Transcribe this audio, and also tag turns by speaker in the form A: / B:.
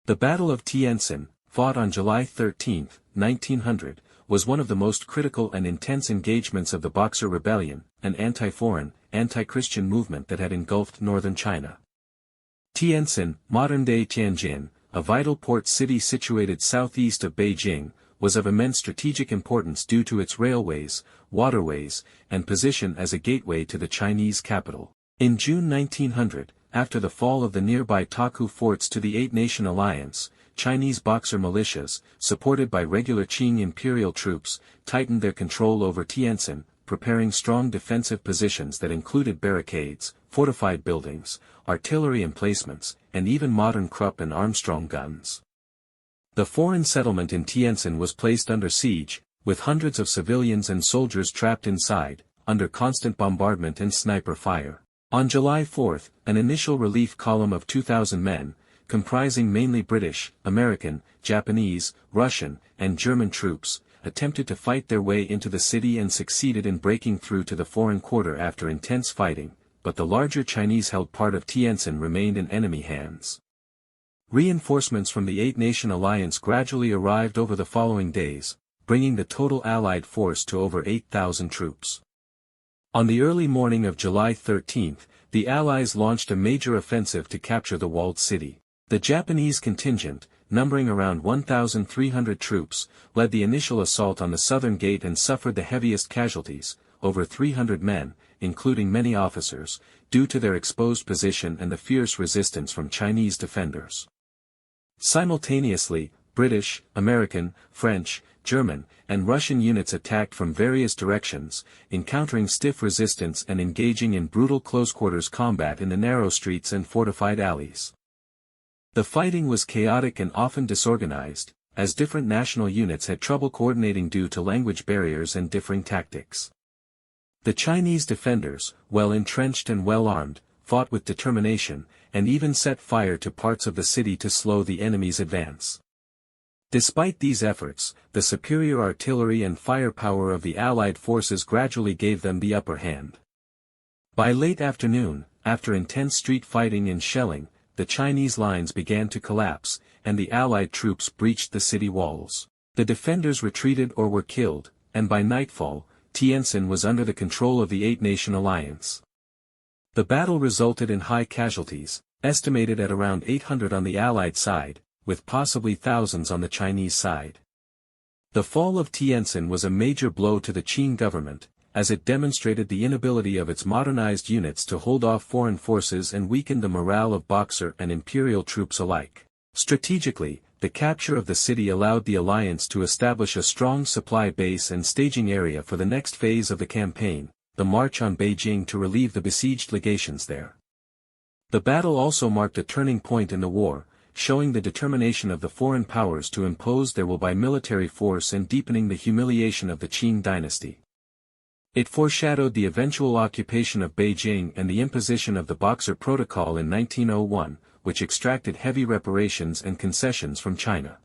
A: The Battle of Tientsin, fought on July 13, 1900, was one of the most critical and intense engagements of the Boxer Rebellion, an anti-foreign, anti-Christian movement that had engulfed northern China. Tientsin, modern-day Tianjin, a vital port city situated southeast of Beijing, was of immense strategic importance due to its railways, waterways, and position as a gateway to the Chinese capital. In June 1900, after the fall of the nearby Taku forts to the Eight-Nation Alliance, Chinese Boxer militias, supported by regular Qing imperial troops, tightened their control over Tientsin, preparing strong defensive positions that included barricades, fortified buildings, artillery emplacements, and even modern Krupp and Armstrong guns. The foreign settlement in Tientsin was placed under siege, with hundreds of civilians and soldiers trapped inside, under constant bombardment and sniper fire. On July 4, an initial relief column of 2,000 men, comprising mainly British, American, Japanese, Russian, and German troops, attempted to fight their way into the city and succeeded in breaking through to the foreign quarter after intense fighting, but the larger Chinese-held part of Tientsin remained in enemy hands. Reinforcements from the Eight-Nation Alliance gradually arrived over the following days, bringing the total Allied force to over 8,000 troops. On the early morning of July 13, the Allies launched a major offensive to capture the walled city. The Japanese contingent, numbering around 1,300 troops, led the initial assault on the southern gate and suffered the heaviest casualties, over 300 men, including many officers, due to their exposed position and the fierce resistance from Chinese defenders. Simultaneously, British, American, French, German, and Russian units attacked from various directions, encountering stiff resistance and engaging in brutal close-quarters combat in the narrow streets and fortified alleys. The fighting was chaotic and often disorganized, as different national units had trouble coordinating due to language barriers and differing tactics. The Chinese defenders, well entrenched and well armed, fought with determination, and even set fire to parts of the city to slow the enemy's advance. Despite these efforts, the superior artillery and firepower of the Allied forces gradually gave them the upper hand. By late afternoon, after intense street fighting and shelling, the Chinese lines began to collapse, and the Allied troops breached the city walls. The defenders retreated or were killed, and by nightfall, Tientsin was under the control of the Eight-Nation Alliance. The battle resulted in high casualties, estimated at around 800 on the Allied side, with possibly thousands on the Chinese side. The fall of Tientsin was a major blow to the Qing government, as it demonstrated the inability of its modernized units to hold off foreign forces and weakened the morale of Boxer and imperial troops alike. Strategically, the capture of the city allowed the alliance to establish a strong supply base and staging area for the next phase of the campaign, the march on Beijing to relieve the besieged legations there. The battle also marked a turning point in the war, showing the determination of the foreign powers to impose their will by military force and deepening the humiliation of the Qing dynasty. It foreshadowed the eventual occupation of Beijing and the imposition of the Boxer Protocol in 1901, which extracted heavy reparations and concessions from China.